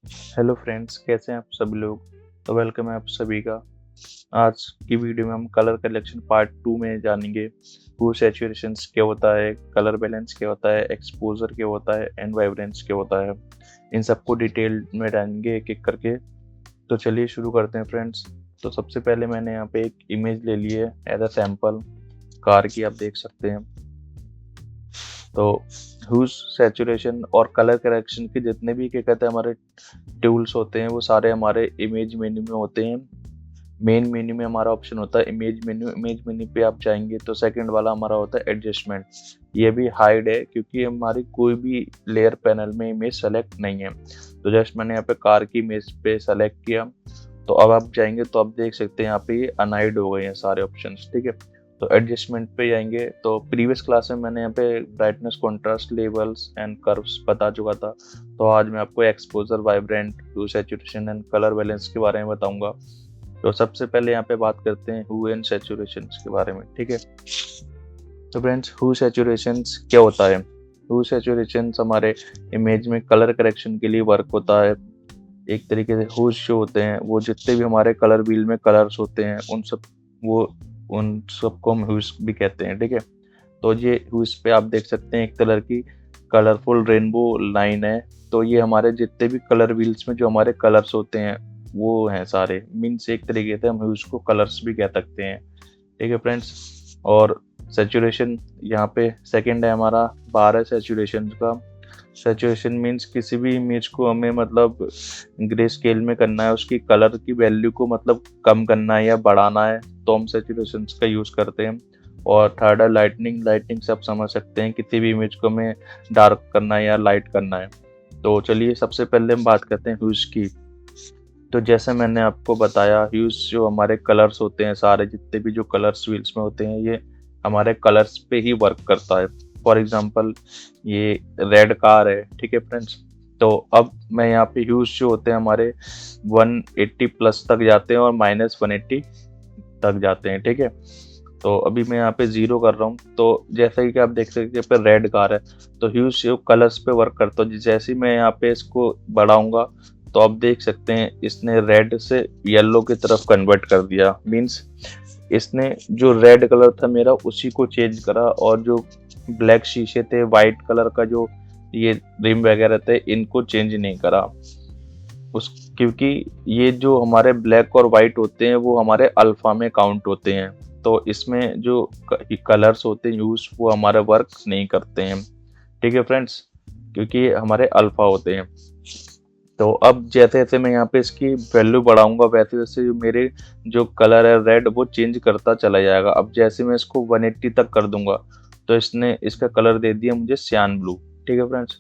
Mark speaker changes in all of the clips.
Speaker 1: Hello friends, कैसे हैं आप सभी लोग। तो वेलकम है आप सभी का। आज की वीडियो में हम कलर कलेक्शन पार्ट 2 में जानेंगे हू सैचुरेशंस क्या होता है, कलर बैलेंस क्या होता है, एक्सपोजर क्या होता है एंड वाइब्रेंस क्या होता है। इन सबको डिटेल में जानेंगे एक एक करके। तो चलिए शुरू करते हैं फ्रेंड्स। तो सबसे पहले मैंने यहाँ पे एक इमेज ले ली है एज अ सैम्पल कार की, आप देख सकते हैं। तो ह्यूज सैचुरेशन और कलर करेक्शन के जितने भी क्या कहते हैं हमारे टूल्स होते हैं वो सारे हमारे इमेज मेन्यू में होते हैं। मेन मेन्यू में हमारा ऑप्शन होता है इमेज मेन्यू। इमेज मेन्यू पे आप जाएंगे तो सेकंड वाला हमारा होता है एडजस्टमेंट। ये भी हाइड है क्योंकि हमारी कोई भी लेयर पैनल में इमेज सेलेक्ट नहीं है। तो जस्ट मैंने यहाँ पे कार की इमेज पे सेलेक्ट किया। तो अब आप जाएंगे तो आप देख सकते हैं यहाँ पे ये अनहाइड हो गए हैं सारे ऑप्शन, ठीक है। तो एडजस्टमेंट पे जाएंगे तो प्रीवियस क्लास में मैंने यहाँ पे brightness, contrast, levels and curves बता चुका था। तो आज मैं आपको exposure, vibrant, hue, saturation and colour balance के बारे में बताऊंगा। तो सबसे पहले यहाँ पे बात करते हैं ह्यू एंड सैचुरेशन के बारे में, ठीक है। तो फ्रेंड्स, ह्यू सैचुरेशन क्या होता है। ह्यू सैचुरेशन हमारे इमेज में कलर करेक्शन के लिए वर्क होता है। एक तरीके से ह्यूज जो होते हैं वो जितने भी हमारे कलर व्हील में कलर्स होते हैं उन सबको हम ह्यूज भी कहते हैं, ठीक है। तो ये ह्यूज पे आप देख सकते हैं एक कलर की कलरफुल रेनबो लाइन है। तो ये हमारे जितने भी कलर व्हील्स में जो हमारे कलर्स होते हैं वो हैं सारे, मीन्स एक तरीके से हम ह्यूज को कलर्स भी कह सकते हैं, ठीक है फ्रेंड्स। और सैचुरेशन यहाँ पे सेकंड है हमारा, बार है सैचुरेशन का। सैचुरेशन मीन्स किसी भी इमेज को हमें मतलब ग्रे स्केल में करना है, उसकी कलर की वैल्यू को मतलब कम करना है या बढ़ाना है तो हम सैचुरेशन का यूज करते हैं। और थर्ड है लाइटनिंग। लाइटनिंग से आप समझ सकते हैं किसी भी इमेज को हमें डार्क करना है या लाइट करना है। तो चलिए सबसे पहले हम बात करते हैं ह्यूज की। तो जैसे मैंने आपको बताया, ह्यूज जो हमारे कलर्स होते हैं सारे जितने भी जो कलर्स व्हील्स में होते हैं ये हमारे कलर्स पे ही वर्क करता है। फॉर एग्जांपल ये रेड कार है, ठीक है फ्रेंड्स। तो अब मैं यहाँ पे ह्यूज जो होते हैं हमारे 180 प्लस तक जाते हैं और -180 तक जाते हैं, ठीक है। तो अभी मैं यहाँ पे 0 कर रहा हूँ। तो जैसा कि आप देख सकते हैं यहाँ पे रेड कार है तो ह्यूज जो कलर्स पे वर्क करता है। जैसे ही मैं यहाँ पे इसको बढ़ाऊंगा तो आप देख सकते हैं इसने रेड से येलो की तरफ कन्वर्ट कर दिया। मीन्स इसने जो रेड कलर था मेरा उसी को चेंज करा, और जो ब्लैक शीशे थे, वाइट कलर का जो ये रिम वगैरह थे, इनको चेंज नहीं करा उस, क्योंकि ये जो हमारे ब्लैक और वाइट होते हैं वो हमारे अल्फा में काउंट होते हैं। तो इसमें जो कलर्स होते हैं यूज वो हमारे वर्क नहीं करते हैं, ठीक है फ्रेंड्स, क्योंकि हमारे अल्फा होते हैं। तो अब जैसे जैसे मैं यहाँ पे इसकी वैल्यू बढ़ाऊंगा वैसे वैसे जो मेरे जो कलर है रेड वो चेंज करता चला जाएगा। अब जैसे मैं इसको 180 तक कर दूंगा तो इसने इसका कलर दे दिया मुझे सियान ब्लू, ठीक है फ्रेंड्स।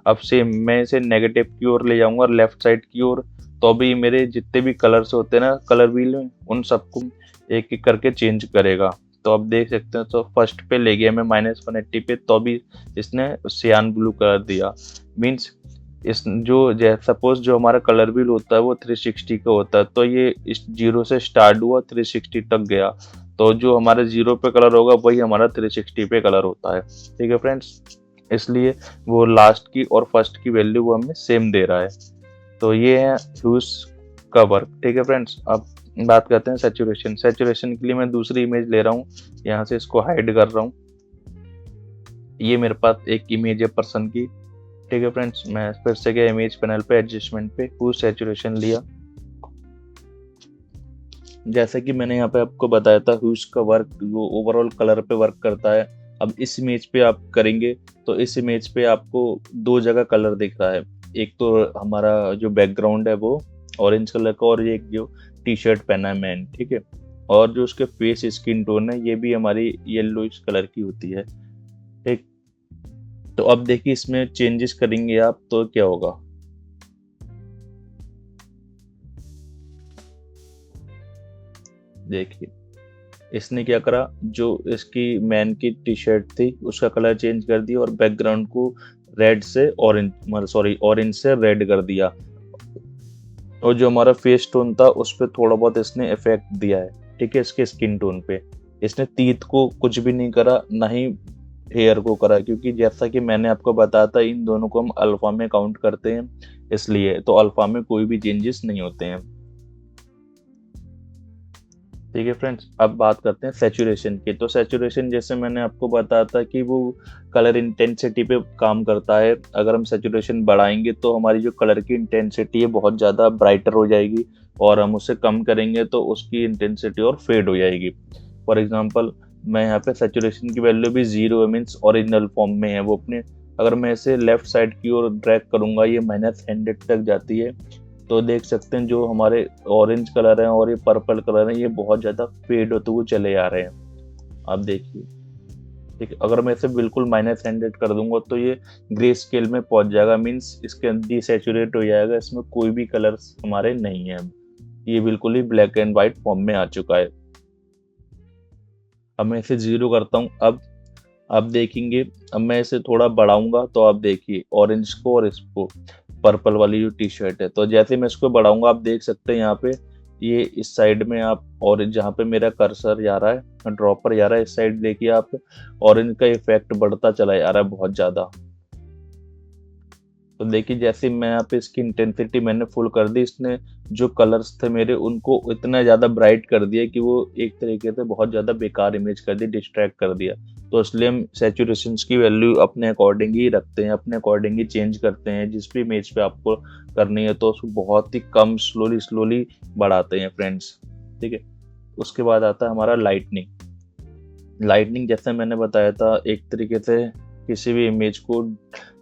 Speaker 1: अब सेम मैं इसे नेगेटिव की ओर ले जाऊंगा लेफ्ट साइड की ओर, तो अभी मेरे जितने भी कलर्स होते हैं ना कलर व्हील में उन सबको एक एक करके चेंज करेगा। तो अब देख सकते हैं, तो फर्स्ट पे ले गया मैं -180 पे तो अभी इसने सियान ब्लू कलर दिया। मीन्स इस जो सपोज जो हमारा कलर व्हील होता है वो 360 का होता है, तो ये इस 0 से स्टार्ट हुआ 360 तक गया। तो जो हमारे 0 पे कलर होगा वही हमारा 360 पे कलर होता है, ठीक है फ्रेंड्स। इसलिए वो लास्ट की और फर्स्ट की वैल्यू वो हमें सेम दे रहा है। तो ये है ह्यूज का वर्क, ठीक है फ्रेंड्स। अब बात करते हैं सैचुरेशन। सैचुरेशन के लिए मैं दूसरी इमेज ले रहा हूँ, यहाँ से इसको हाइड कर रहा हूँ। ये मेरे पास एक इमेज है पर्सन की, ठीक है फ्रेंड्स। मैं फिर से गया इमेज पैनल पे, एडजस्टमेंट पे, ह्यू सैचुरेशन लिया। जैसे कि मैंने यहाँ पे आपको बताया था ह्यूज का वर्क वो ओवरऑल कलर पे वर्क करता है। अब इस इमेज पे आप करेंगे तो इस इमेज पे आपको दो जगह कलर दिख रहा है। एक तो हमारा जो बैकग्राउंड है वो ऑरेंज कलर का, और एक जो टी शर्ट पहना है मैन, ठीक है। और जो उसके फेस स्किन टोन है ये भी हमारी येलोइश कलर की होती है, ठीक। तो अब देखिए इसमें चेंजेस करेंगे आप तो क्या होगा। देखिए इसने क्या करा, जो इसकी मैन की टी शर्ट थी उसका कलर चेंज कर दिया और बैकग्राउंड को रेड से ऑरेंज, मतलब सॉरी ऑरेंज से रेड कर दिया। और जो हमारा फेस टोन था उस पर थोड़ा बहुत इसने इफेक्ट दिया है, ठीक है, इसके स्किन टोन पे। इसने तीत को कुछ भी नहीं करा, ना ही हेयर को करा, क्योंकि जैसा कि मैंने आपको बताया था इन दोनों को हम अल्फा में काउंट करते हैं। इसलिए तो अल्फा में कोई भी चेंजेस नहीं होते हैं। ठीक है फ्रेंड्स, अब बात करते हैं सैचुरेशन की। तो सैचुरेशन जैसे मैंने आपको बताया था कि वो कलर इंटेंसिटी पे काम करता है। अगर हम सैचुरेशन बढ़ाएंगे तो हमारी जो कलर की इंटेंसिटी है बहुत ज़्यादा ब्राइटर हो जाएगी, और हम उसे कम करेंगे तो उसकी इंटेंसिटी और फेड हो जाएगी। फॉर एग्जांपल मैं यहाँ पे सैचुरेशन की वैल्यू भी 0 मीन्स ओरिजिनल फॉर्म में है वो अपने। अगर मैं इसे लेफ्ट साइड की ओर ड्रैग करूँगा ये -100 तक जाती है। तो देख सकते हैं जो हमारे ऑरेंज कलर है और ये पर्पल कलर है ये बहुत ज़्यादा फेड होते हुए चले आ रहे हैं। आप देखिए, ठीक है, अगर मैं इसे बिल्कुल -100 कर दूंगा तो ये ग्रे स्केल में पहुंच जाएगा, मीन्स इसके डिसैचुरेट हो जाएगा, इसमें कोई भी कलर्स हमारे नहीं है। ये बिल्कुल ही ब्लैक एंड व्हाइट फॉर्म में आ चुका है। अब मैं इसे 0 करता हूँ। अब देखेंगे, अब मैं इसे थोड़ा बढ़ाऊंगा तो आप देखिए ऑरेंज को और इसको, पर्पल वाली जो टी शर्ट है, तो जैसे मैं इसको बढ़ाऊंगा आप देख सकते हैं यहाँ पे ये इस साइड में आप, और जहाँ पे मेरा कर्सर जा रहा है, ड्रॉपर जा रहा है, इस साइड देखिए आप ऑरेंज का इफेक्ट बढ़ता चला जा रहा है बहुत ज़्यादा। तो देखिए जैसे मैं यहाँ पे इसकी इंटेंसिटी मैंने फुल कर दी, इसने जो कलर्स थे मेरे उनको इतना ज़्यादा ब्राइट कर दिया कि वो एक तरीके से बहुत ज़्यादा बेकार इमेज कर दी, डिस्ट्रैक्ट कर दिया। तो इसलिए हम सैचुरेशन की वैल्यू अपने अकॉर्डिंग ही रखते हैं, अपने अकॉर्डिंग ही चेंज करते हैं। जिस भी इमेज पे आपको करनी है तो उसको बहुत ही कम स्लोली स्लोली बढ़ाते हैं फ्रेंड्स। ठीक है, उसके बाद आता है हमारा लाइटनिंग। जैसे मैंने बताया था एक तरीके से किसी भी इमेज को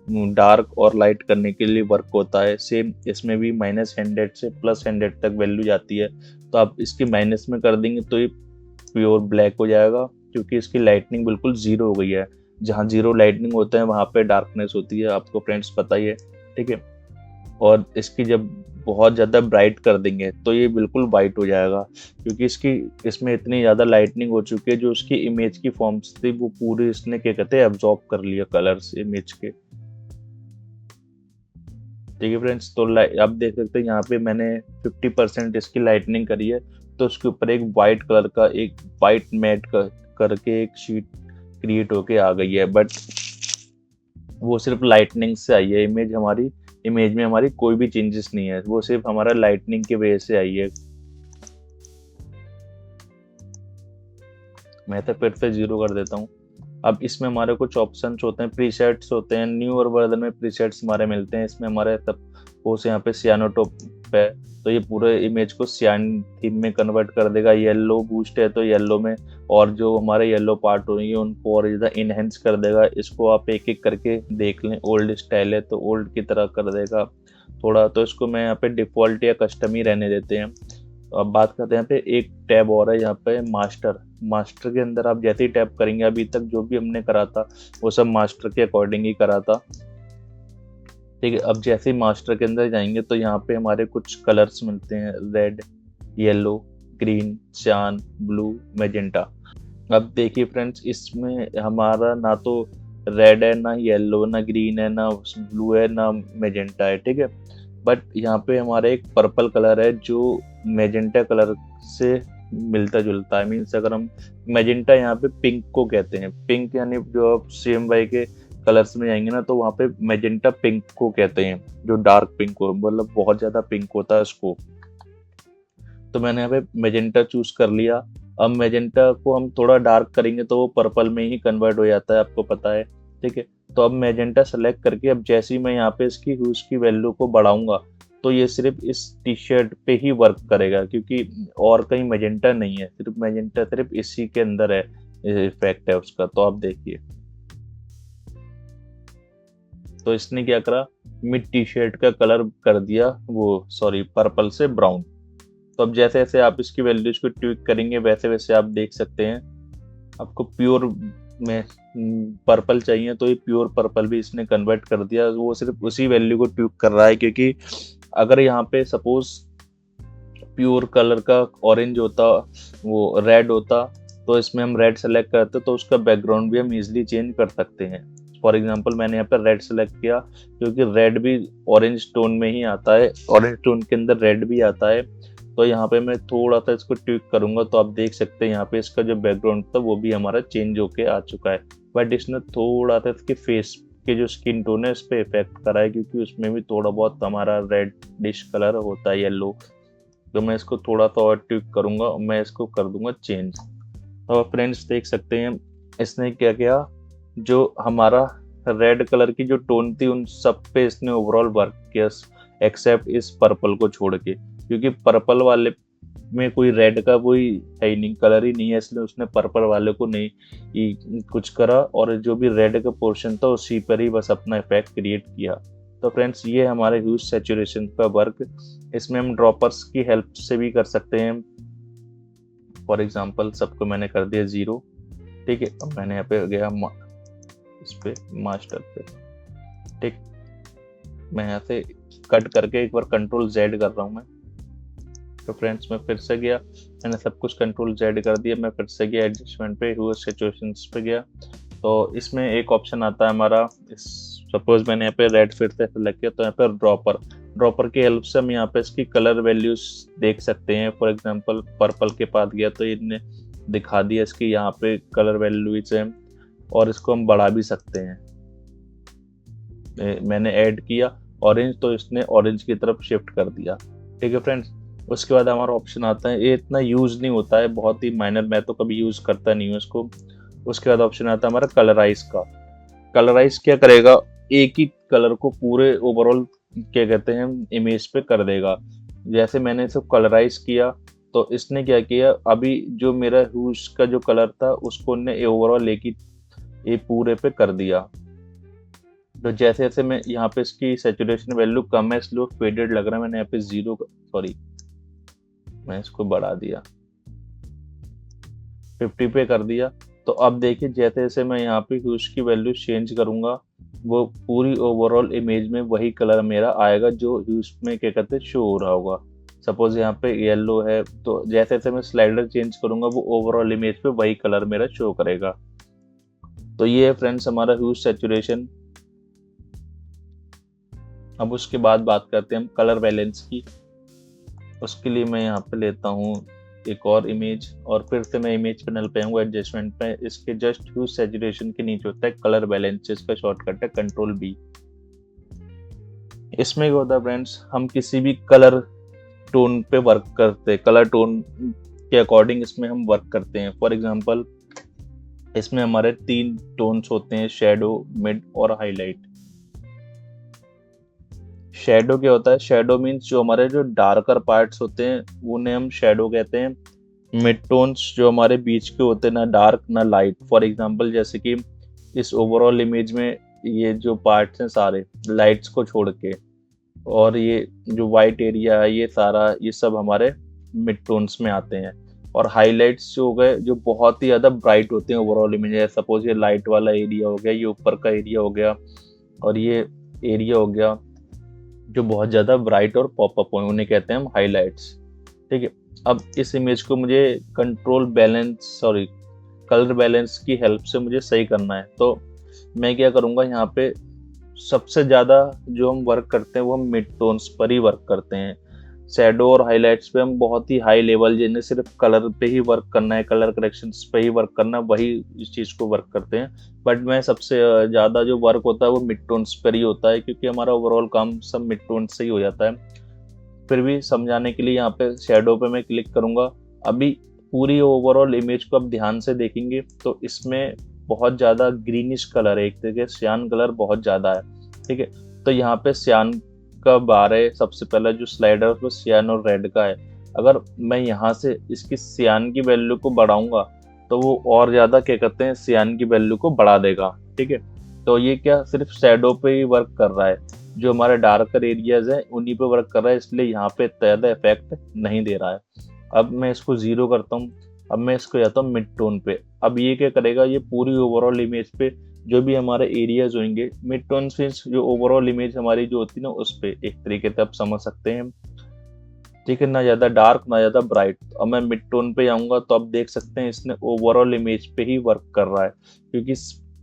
Speaker 1: डार्क और लाइट करने के लिए वर्क होता है। सेम इसमें भी -100 से +100 तक वैल्यू जाती है। तो आप इसकी माइनस में कर देंगे तो ये प्योर ब्लैक हो जाएगा, क्योंकि इसकी लाइटनिंग बिल्कुल 0 हो गई है। जहाँ 0 लाइटनिंग होता है वहाँ पे डार्कनेस होती है, आपको फ्रेंड्स पता ही है। ठीक है, और इसकी जब बहुत ज़्यादा ब्राइट कर देंगे तो ये बिल्कुल वाइट हो जाएगा, क्योंकि इसमें इतनी ज़्यादा लाइटनिंग हो चुकी है, जो उसकी इमेज की फॉर्म्स थी वो पूरी इसने क्या कहते हैं एब्जॉर्ब कर लिया कलर्स इमेज के। ठीक है फ्रेंड्स, तो आप देख सकते हैं यहाँ पे मैंने 50% इसकी लाइटनिंग करी है, तो उसके ऊपर एक वाइट कलर का एक वाइट मैट करके एक शीट क्रिएट होके आ गई है। बट वो सिर्फ लाइटनिंग से आई है, इमेज में हमारी कोई भी चेंजेस नहीं है, वो सिर्फ हमारा लाइटनिंग की वजह से आई है। मैं तो फिर से 0 कर देता हूँ। अब इसमें हमारे कुछ ऑप्शंस होते हैं, प्रीसेट्स होते हैं, न्यू और वर्जन में प्रीसेट्स हमारे मिलते हैं। इसमें हमारे सपोज यहाँ पे सियानोटोप है, तो ये पूरे इमेज को सियान थीम में कन्वर्ट कर देगा। येलो बूस्ट है तो येलो में, और जो हमारे येलो पार्ट होंगे उनको और ज़्यादा इनहेंस कर देगा। इसको आप एक एक करके देख लें, ओल्ड स्टाइल है तो ओल्ड की तरह कर देगा थोड़ा। तो इसको मैं यहाँ पे डिफ़ॉल्ट या कस्टम ही रहने देते हैं। तो अब बात करते हैं यहाँ पे एक टैब और है, यहाँ पे मास्टर के अंदर आप जैसे ही टैप करेंगे, अभी तक जो भी हमने करा था वो सब मास्टर के अकॉर्डिंग ही करा था। ठीक है, अब जैसे ही मास्टर के अंदर जाएंगे तो यहाँ पे हमारे कुछ कलर्स मिलते हैं, रेड, येलो, ग्रीन, सियान, ब्लू, मैजेंटा। अब देखिए फ्रेंड्स, इसमें हमारा ना तो रेड है, ना येलो, ना ग्रीन है, ना ब्लू है, ना मैजेंटा है। ठीक है, बट यहाँ पे हमारा एक पर्पल कलर है जो मैजेंटा कलर से मिलता जुलता है। मीन्स अगर हम मैजेंटा यहाँ पे पिंक को कहते हैं, पिंक यानी जो आप CMY के कलर्स में जाएंगे ना तो वहाँ पे मैजेंटा पिंक को कहते हैं, जो डार्क पिंक हो, मतलब बहुत ज़्यादा पिंक होता है उसको। तो मैंने यहाँ पे मैजेंटा चूज कर लिया। अब मैजेंटा को हम थोड़ा डार्क करेंगे तो वो पर्पल में ही कन्वर्ट हो जाता है, आपको पता है। ठीक है, तो अब मैजेंटा सेलेक्ट करके अब जैसे ही मैं यहाँ पे इसकी ह्यूज की वैल्यू को बढ़ाऊंगा तो ये सिर्फ इस टी शर्ट पे ही वर्क करेगा, क्योंकि और कहीं मैजेंटा नहीं है, सिर्फ मैजेंटा सिर्फ इसी के अंदर है, इफेक्ट है उसका। तो आप देखिए, तो इसने क्या करा, मिड टी शर्ट का कलर कर दिया वो, सॉरी, पर्पल से ब्राउन। तो अब जैसे जैसे आप इसकी वैल्यूज को ट्विक करेंगे वैसे वैसे आप देख सकते हैं। आपको प्योर में पर्पल चाहिए तो ये प्योर पर्पल भी इसने कन्वर्ट कर दिया, वो सिर्फ उसी वैल्यू को ट्विक कर रहा है। क्योंकि अगर यहाँ पे सपोज प्योर कलर का ऑरेंज होता, वो रेड होता, तो इसमें हम रेड सेलेक्ट करते तो उसका बैकग्राउंड भी हम इजीली चेंज कर सकते हैं। फॉर एग्जांपल मैंने यहाँ पर रेड सेलेक्ट किया, क्योंकि रेड भी ऑरेंज टोन में ही आता है, ऑरेंज टोन के अंदर रेड भी आता है। तो यहाँ पे मैं थोड़ा सा इसको ट्विक करूंगा तो आप देख सकते हैं यहाँ पे इसका जो बैकग्राउंड था वो भी हमारा चेंज होके आ चुका है। बट इसने थोड़ा सा इसके फेस के जो स्किन टोन है इस पे इफेक्ट करा है, क्योंकि उसमें भी थोड़ा बहुत हमारा रेड डिश कलर होता है, येलो। तो मैं इसको थोड़ा सा और ट्विक करूंगा और मैं इसको कर दूंगा चेंज। तो फ्रेंड्स देख सकते हैं इसने क्या किया, जो हमारा रेड कलर की जो टोन थी उन सब पे इसने ओवरऑल वर्क किया, एक्सेप्ट इस पर्पल को छोड़ के, क्योंकि पर्पल वाले में कोई रेड का कोई है ही नहीं, कलर ही नहीं है, इसलिए उसने पर्पल वाले को नहीं कुछ करा, और जो भी रेड का पोर्शन था उसी पर ही बस अपना इफेक्ट क्रिएट किया। तो फ्रेंड्स ये हमारे ह्यूज सैचुरेशन का वर्क। इसमें हम ड्रॉपर्स की हेल्प से भी कर सकते हैं। फॉर एग्जांपल सबको मैंने कर दिया 0, ठीक है। अब मैंने यहाँ पे गया इस पे मास्टर पे, ठीक। मैं यहाँ से कट करके एक बार कंट्रोल Z कर रहा हूँ मैं। तो फ्रेंड्स मैं फिर से गया, मैंने सब कुछ कंट्रोल Z कर दिया, मैं फिर से गया एडजस्टमेंट पे, ह्यूज सिचुएशंस पे गया। तो इसमें एक ऑप्शन आता है हमारा, सपोज मैंने यहाँ पे रेड फिर से सेलेक्ट किया, तो यहाँ पे ड्रॉपर की हेल्प से हम यहाँ पे इसकी कलर वैल्यूज देख सकते हैं। फॉर एग्जांपल पर्पल के पास गया तो इन्हें दिखा दिया इसकी यहाँ पे कलर वैल्यूज है, और इसको हम बढ़ा भी सकते हैं। मैंने ऐड किया ऑरेंज, तो इसने ऑरेंज की तरफ शिफ्ट कर दिया, ठीक है फ्रेंड्स। उसके बाद हमारा ऑप्शन आता है, ये इतना यूज नहीं होता है, बहुत ही माइनर, मैं तो कभी यूज करता नहीं हूँ इसको। उसके बाद ऑप्शन आता है हमारा कलराइज का। कलराइज क्या करेगा, एक ही कलर को पूरे ओवरऑल क्या कहते हैं इमेज पे कर देगा। जैसे मैंने इसे कलराइज किया तो इसने क्या किया, अभी जो मेरा ह्यूज का जो कलर था उसको ने ओवरऑल एक ही ये पूरे पे कर दिया। तो जैसे जैसे मैं यहाँ पे इसकी सैचुरेशन वैल्यू कम है इसलिए फेडेड लग रहा है, मैंने यहाँ पे 0 सॉरी मैं इसको बढ़ा दिया, 50 पे कर दिया। तो अब देखिए जैसे जैसे मैं यहाँ पे ह्यूज की वैल्यू चेंज करूंगा वो पूरी ओवरऑल इमेज में वही कलर मेरा आएगा जो ह्यूज में क्या कहते हैं शो हो रहा होगा। सपोज यहाँ पे येलो है, तो जैसे जैसे मैं स्लाइडर चेंज करूंगा वो ओवरऑल इमेज पे वही कलर मेरा शो करेगा। तो ये है फ्रेंड्स हमारा ह्यूज सैचुरेशन। अब उसके बाद बात करते हैं हम कलर बैलेंस की। उसके लिए मैं यहाँ पे लेता हूँ एक और इमेज, और फिर से मैं इमेज पैनल पे आऊँगा एडजस्टमेंट पे, इसके जस्ट ह्यूज सैचुरेशन के नीचे होता है कलर बैलेंस, इसका शॉर्टकट है कंट्रोल B। इसमें क्या होता है फ्रेंड्स, हम किसी भी कलर टोन पे वर्क करते हैं, कलर टोन के अकॉर्डिंग इसमें हम वर्क करते हैं। फॉर एग्जांपल इसमें हमारे 3 टोन्स होते हैं, शेडो, मिड और हाईलाइट। शेडो क्या होता है, शेडो मीन्स जो हमारे जो डार्कर पार्ट्स होते हैं उन्हें हम शेडो कहते हैं। मिड टोन्स जो हमारे बीच के होते हैं, ना डार्क ना लाइट। फॉर एग्जांपल जैसे कि इस ओवरऑल इमेज में ये जो पार्ट्स हैं सारे लाइट्स को छोड़ के, और ये जो वाइट एरिया है ये सारा, ये सब हमारे मिड टोन्स में आते हैं। और हाईलाइट्स जो हो गए जो बहुत ही ज़्यादा ब्राइट होते हैं ओवरऑल इमेज, सपोज ये लाइट वाला एरिया हो गया, ये ऊपर का एरिया हो गया, और ये एरिया हो गया जो बहुत ज़्यादा ब्राइट और पॉपअप हो, उन्हें कहते हैं हम हाईलाइट्स, ठीक है। अब इस इमेज को मुझे कलर बैलेंस की हेल्प से मुझे सही करना है, तो मैं क्या करूँगा, यहाँ पे सबसे ज़्यादा जो हम वर्क करते हैं वो हम मिड टोन्स पर ही वर्क करते हैं। शैडो और हाईलाइट्स पे हम बहुत ही हाई लेवल, जिन्हें सिर्फ कलर पे ही वर्क करना है, कलर करेक्शंस पे ही वर्क करना है, वही इस चीज़ को वर्क करते हैं। बट मैं सबसे ज़्यादा जो वर्क होता है वो मिड टोन्स पर ही होता है, क्योंकि हमारा ओवरऑल काम सब मिड टोन्स से ही हो जाता है। फिर भी समझाने के लिए यहाँ पे शैडो पे मैं क्लिक करूँगा। अभी पूरी ओवरऑल इमेज को आप ध्यान से देखेंगे तो इसमें बहुत ज़्यादा ग्रीनिश कलर है, एक तरीके से सियान कलर बहुत ज़्यादा है, ठीक है। तो यहाँ पे सियान का बार है, सबसे पहला जो स्लाइडर वो सियान और रेड का है। अगर मैं यहाँ से इसकी सियान की वैल्यू को बढ़ाऊंगा तो वो और ज़्यादा क्या कहते हैं सियान की वैल्यू को बढ़ा देगा, ठीक है। तो ये क्या सिर्फ शैडो पे ही वर्क कर रहा है, जो हमारे डार्कर एरियाज हैं उन्हीं पे वर्क कर रहा है, इसलिए यहाँ पे ज़्यादा इफेक्ट नहीं दे रहा है। अब मैं इसको 0 करता हूँ। अब मैं इसको जाता हूँ मिड टोन पे। अब ये क्या करेगा, ये पूरी ओवरऑल इमेज पे जो भी हमारे एरियाज होंगे, मिड टोन से जो ओवरऑल इमेज हमारी जो होती है ना उस पे एक तरीके से आप समझ सकते हैं, ठीक है, ना ज़्यादा डार्क ना ज़्यादा ब्राइट। अब मैं मिड टोन पे आऊँगा तो आप देख सकते हैं इसने ओवरऑल इमेज पे ही वर्क कर रहा है, क्योंकि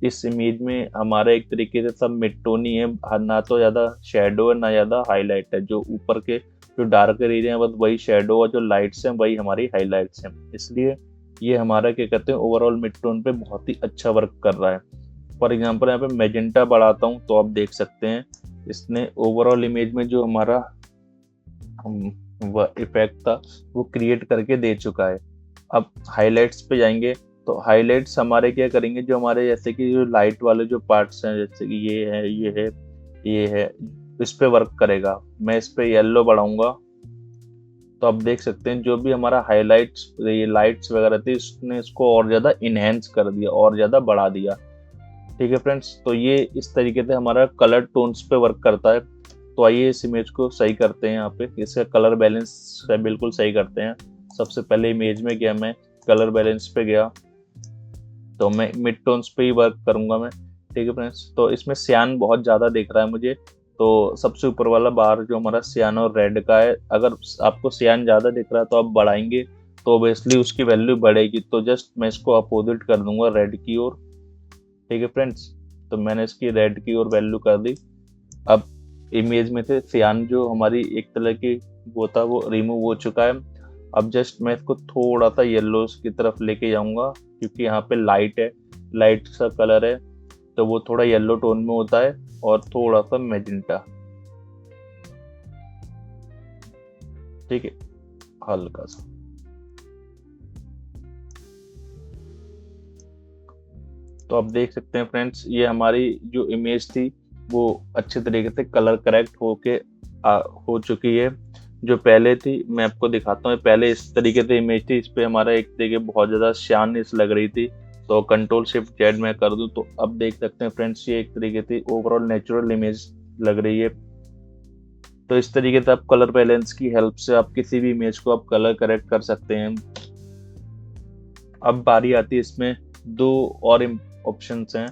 Speaker 1: इस इमेज में हमारा एक तरीके से सब मिड टोन ही है, ना तो ज़्यादा शेडो है ना ज़्यादा हाईलाइट है। जो ऊपर के जो डार्कर एरिया है बस वही शेडो, और जो लाइट्स हैं वही हमारी हाईलाइट्स हैं, इसलिए ये हमारा क्या कहते हैं ओवरऑल मिड टोन पे बहुत ही अच्छा वर्क कर रहा है। फॉर एग्जांपल यहाँ पे मैजेंटा बढ़ाता हूँ तो आप देख सकते हैं इसने ओवरऑल इमेज में जो हमारा इफेक्ट था वो क्रिएट करके दे चुका है। अब हाइलाइट्स पे जाएंगे तो हाइलाइट्स हमारे क्या करेंगे, जो हमारे जैसे कि जो लाइट वाले जो पार्ट्स हैं जैसे कि ये है ये है ये है, इस पे वर्क करेगा। मैं इस पे येलो बढ़ाऊंगा तो आप देख सकते हैं जो भी हमारा हाइलाइट्स ये लाइट्स वगैरह थी इसने इसको और ज़्यादा इनहेंस कर दिया और ज़्यादा बढ़ा दिया। ठीक है फ्रेंड्स, तो ये इस तरीके से हमारा कलर टोन्स पे वर्क करता है। तो आइए इस इमेज को सही करते हैं, यहाँ पे इसका कलर बैलेंस बिल्कुल सही करते हैं। सबसे पहले इमेज में गया, मैं कलर बैलेंस पे गया तो मैं मिड टोन्स पे ही वर्क करूंगा मैं। ठीक है फ्रेंड्स, तो इसमें सियान बहुत ज़्यादा दिख रहा है मुझे, तो सबसे ऊपर वाला बार जो हमारा सियान और रेड का है, अगर आपको सियान ज़्यादा दिख रहा है तो आप बढ़ाएंगे तो ऑब्वियसली उसकी वैल्यू बढ़ेगी। तो जस्ट मैं इसको अपोजिट कर दूंगा रेड की ओर। ठीक है फ्रेंड्स, तो मैंने इसकी रेड की ओर वैल्यू कर दी। अब इमेज में से सियान जो हमारी एक तरह की वो था वो रिमूव हो चुका है। अब जस्ट मैं इसको थोड़ा सा येलो की तरफ लेके जाऊंगा क्योंकि यहाँ पे लाइट है, लाइट सा कलर है तो वो थोड़ा येलो टोन में होता है और थोड़ा सा मैजेंटा। ठीक है, हल्का सा। तो आप देख सकते हैं फ्रेंड्स ये हमारी जो इमेज थी वो अच्छे तरीके से कलर करेक्ट होके हो चुकी है। जो पहले थी मैं आपको दिखाता हूँ, पहले इस तरीके से इमेज थी, इस पे हमारा एक तरीके बहुत ज़्यादा शाननेस लग रही थी। तो कंट्रोल शिफ्ट जेड में कर दूँ तो अब देख सकते हैं फ्रेंड्स ये एक तरीके से ओवरऑल नेचुरल इमेज लग रही है। तो इस तरीके से आप कलर बैलेंस की हेल्प से आप किसी भी इमेज को आप कलर करेक्ट कर सकते हैं। अब बारी आती है इसमें दो और ऑप्शंस हैं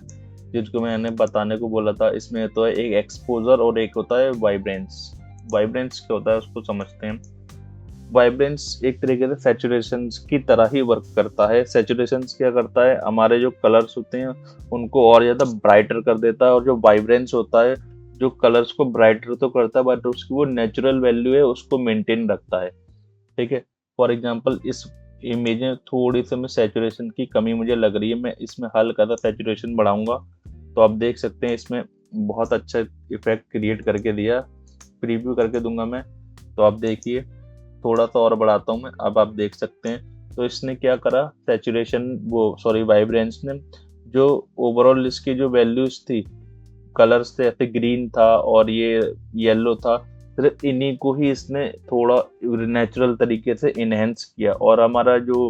Speaker 1: जिसको मैंने बताने को बोला था। इसमें तो है एक एक्सपोजर और एक होता है वाइब्रेंस। वाइब्रेंस क्या होता है उसको समझते हैं। वाइब्रेंस एक तरीके से सैचुरेशन की तरह ही वर्क करता है। सैचुरेशन क्या करता है, हमारे जो कलर्स होते हैं उनको और ज़्यादा ब्राइटर कर देता है, और जो वाइब्रेंस होता है जो कलर्स को ब्राइटर तो करता है बट उसकी वो नेचुरल वैल्यू है उसको मेंटेन रखता है। ठीक है, फॉर एग्जांपल इस इमेज में थोड़ी सी में सैचुरेशन की कमी मुझे लग रही है, मैं इसमें हल्का सा सैचुरेशन बढ़ाऊंगा तो आप देख सकते हैं इसमें बहुत अच्छा इफेक्ट क्रिएट करके दिया। प्रीव्यू करके दूंगा मैं तो आप देखिए, थोड़ा सा और बढ़ाता हूँ मैं, अब आप देख सकते हैं। तो इसने क्या करा, सैचुरेशन वो सॉरी वाइब्रेंस ने जो ओवरऑल इसकी जो वैल्यूज थी कलर्स थे, ऐसे ग्रीन था और ये येलो था, सिर्फ इन्हीं को ही इसने थोड़ा नेचुरल तरीके से इनहेंस किया। और हमारा जो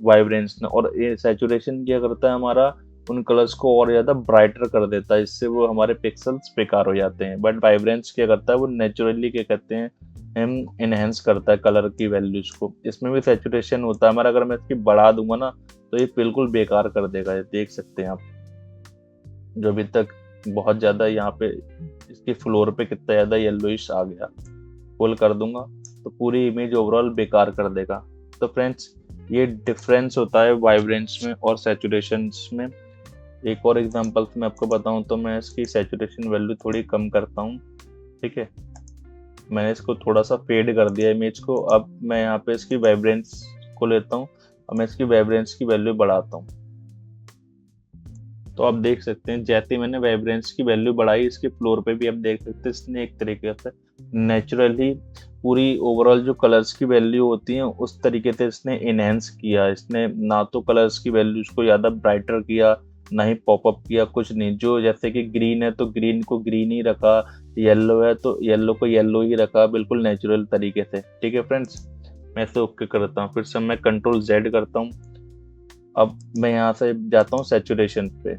Speaker 1: वाइब्रेंस ने और सैचुरेशन क्या करता है, हमारा उन कलर्स को और ज़्यादा ब्राइटर कर देता है, इससे वो हमारे पिक्सल्स बेकार हो जाते हैं। बट वाइब्रेंस क्या करता है, वो नेचुरली क्या कहते हैं हम इनहेंस करता है कलर की वैल्यूज को। इसमें भी सैचुरेशन होता है हमारा, अगर मैं इसकी बढ़ा दूंगा ना तो ये बिल्कुल बेकार कर देगा। ये देख सकते हैं आप, जो अभी तक बहुत ज़्यादा यहाँ पे इसकी फ्लोर पे कितना ज़्यादा येलोइश आ गया, फुल कर दूंगा तो पूरी इमेज ओवरऑल बेकार कर देगा। तो फ्रेंड्स ये डिफरेंस होता है वाइब्रेंस में और सैचुरेशन में। एक और एग्जांपल मैं आपको बताऊं तो मैं इसकी सैचुरेशन वैल्यू थोड़ी कम करता हूं। ठीक है, मैंने इसको थोड़ा सा फेड कर दिया इमेज को। अब मैं यहाँ पे इसकी वाइब्रेंस को लेता हूँ और मैं इसकी वाइब्रेंस की वैल्यू बढ़ाता हूँ। तो आप देख सकते हैं जैसे मैंने वाइब्रेंस की वैल्यू बढ़ाई इसके फ्लोर पे भी आप देख सकते हैं इसने एक तरीके से नेचुरली पूरी ओवरऑल जो कलर्स की वैल्यू होती है उस तरीके से इसने इनहेंस किया। इसने ना तो कलर्स की वैल्यूज को ज़्यादा ब्राइटर किया ना ही पॉपअप किया, कुछ नहीं। जो जैसे कि ग्रीन है तो ग्रीन को ग्रीन ही रखा, येलो है तो येलो को येलो ही रखा, बिल्कुल नेचुरल तरीके से। ठीक है फ्रेंड्स, मैं इसे ओके करता हूँ, फिर से मैं कंट्रोल जेड करता हूँ। अब मैं यहाँ से जाता हूँ सैचुरेशन पे।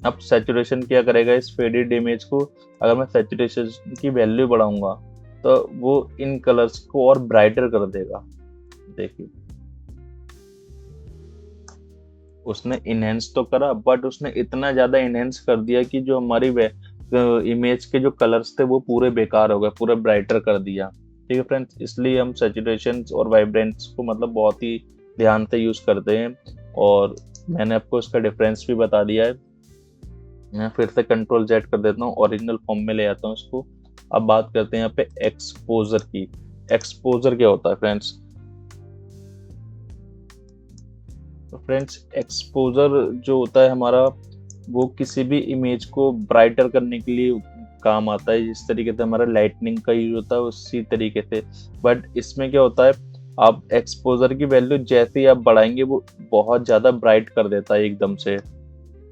Speaker 1: अब सैचुरेशन क्या करेगा, इस फेडेड इमेज को अगर मैं सैचुरेशन की वैल्यू बढ़ाऊंगा तो वो इन कलर्स को और ब्राइटर कर देगा। देखिए उसने इनहेंस तो करा बट उसने इतना ज्यादा इनहेंस कर दिया कि जो हमारी इमेज के जो कलर्स थे वो पूरे बेकार हो गए, पूरे ब्राइटर कर दिया। ठीक है फ्रेंड्स, इसलिए हम सैचुरेशन और वाइब्रेंस को मतलब बहुत ही ध्यान से यूज करते हैं और मैंने आपको इसका डिफरेंस भी बता दिया है। मैं फिर से कंट्रोल जेड कर देता हूँ, ओरिजिनल फॉर्म में ले आता हूँ इसको। अब बात करते हैं यहाँ पे एक्सपोजर की। एक्सपोजर क्या होता है फ्रेंड्स, तो फ्रेंड्स एक्सपोजर जो होता है हमारा, वो किसी भी इमेज को ब्राइटर करने के लिए काम आता है, जिस तरीके से हमारा लाइटनिंग का यूज होता है उसी तरीके से। बट इसमें क्या होता है, आप एक्सपोजर की वैल्यू जैसे ही आप बढ़ाएंगे वो बहुत ज़्यादा ब्राइट कर देता है एकदम से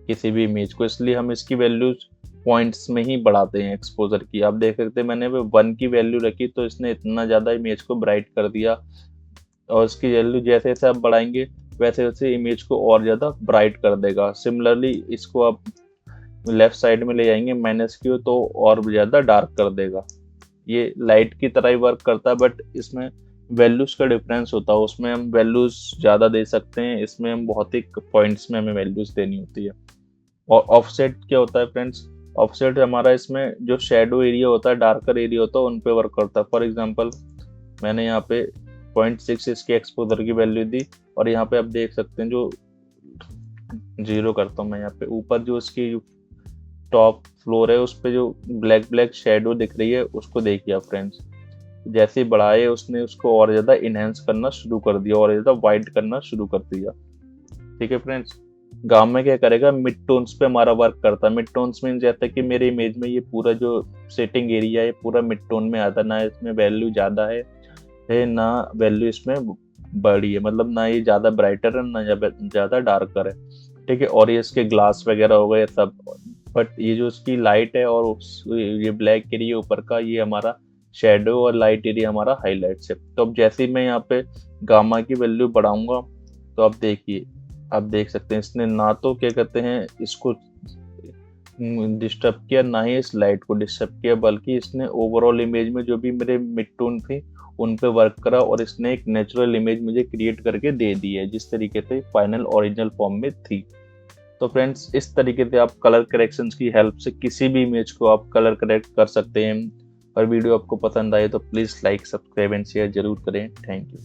Speaker 1: किसी भी इमेज को, इसलिए हम इसकी वैल्यूज पॉइंट्स में ही बढ़ाते हैं एक्सपोजर की। आप देख सकते हैं मैंने 1 की वैल्यू रखी तो इसने इतना ज़्यादा इमेज को ब्राइट कर दिया, और इसकी वैल्यू जैसे जैसे आप बढ़ाएंगे वैसे वैसे इमेज को और ज़्यादा ब्राइट कर देगा। सिमिलरली इसको आप लेफ्ट साइड में ले जाएंगे माइनस की तो और ज़्यादा डार्क कर देगा। ये लाइट की तरह ही वर्क करता है, बट इसमें वैल्यूज का डिफरेंस होता है, उसमें हम वैल्यूज ज़्यादा दे सकते हैं, इसमें हम बहुत ही पॉइंट्स में हमें वैल्यूज देनी होती है। और ऑफसेट क्या होता है फ्रेंड्स, ऑफसेट हमारा इसमें जो शेडो एरिया होता है, डार्कर एरिया होता है, उन पे वर्क करता है। फॉर एग्जांपल मैंने यहाँ पे 0.6 इसके एक्सपोजर की वैल्यू दी, और यहाँ पे आप देख सकते हैं जो 0 करता हूँ मैं, यहाँ पे ऊपर जो इसकी टॉप फ्लोर है उस पे जो ब्लैक ब्लैक शेडो दिख रही है उसको देखिए आप फ्रेंड्स, जैसे ही बढ़ाए उसने उसको और ज़्यादा इनहेंस करना शुरू कर दिया और ज़्यादा वाइट करना शुरू कर दिया। ठीक है फ्रेंड्स, गामा क्या करेगा, मिड टोन्स पे हमारा वर्क करता है। मिड टोन्स मीन जैसा कि मेरे इमेज में ये पूरा जो सेटिंग एरिया है पूरा मिड टोन में आता है, ना इसमें वैल्यू ज़्यादा है ना वैल्यू इसमें बड़ी है, मतलब ना ये ज़्यादा ब्राइटर है ना ज़्यादा डार्कर है। ठीक है, और ये इसके ग्लास वगैरह हो गए सब, बट ये जो इसकी लाइट है और ये ब्लैक एरिया ऊपर का ये हमारा शेडो और लाइट एरिया हमारा हाईलाइट्स है। तो अब जैसे ही मैं यहाँ पे गामा की वैल्यू बढ़ाऊंगा तो आप देखिए, आप देख सकते हैं इसने ना तो क्या कहते हैं इसको डिस्टर्ब किया, ना ही इस लाइट को डिस्टर्ब किया, बल्कि इसने ओवरऑल इमेज में जो भी मेरे मिड टोन थी उन पे वर्क करा और इसने एक नेचुरल इमेज मुझे क्रिएट करके दे दी है जिस तरीके से फाइनल ओरिजिनल फॉर्म में थी। तो फ्रेंड्स इस तरीके से आप कलर करेक्शंस की हेल्प से किसी भी इमेज को आप कलर करेक्ट कर सकते हैं। और वीडियो आपको पसंद आए तो please like subscribe and share जरूर करें। Thank you.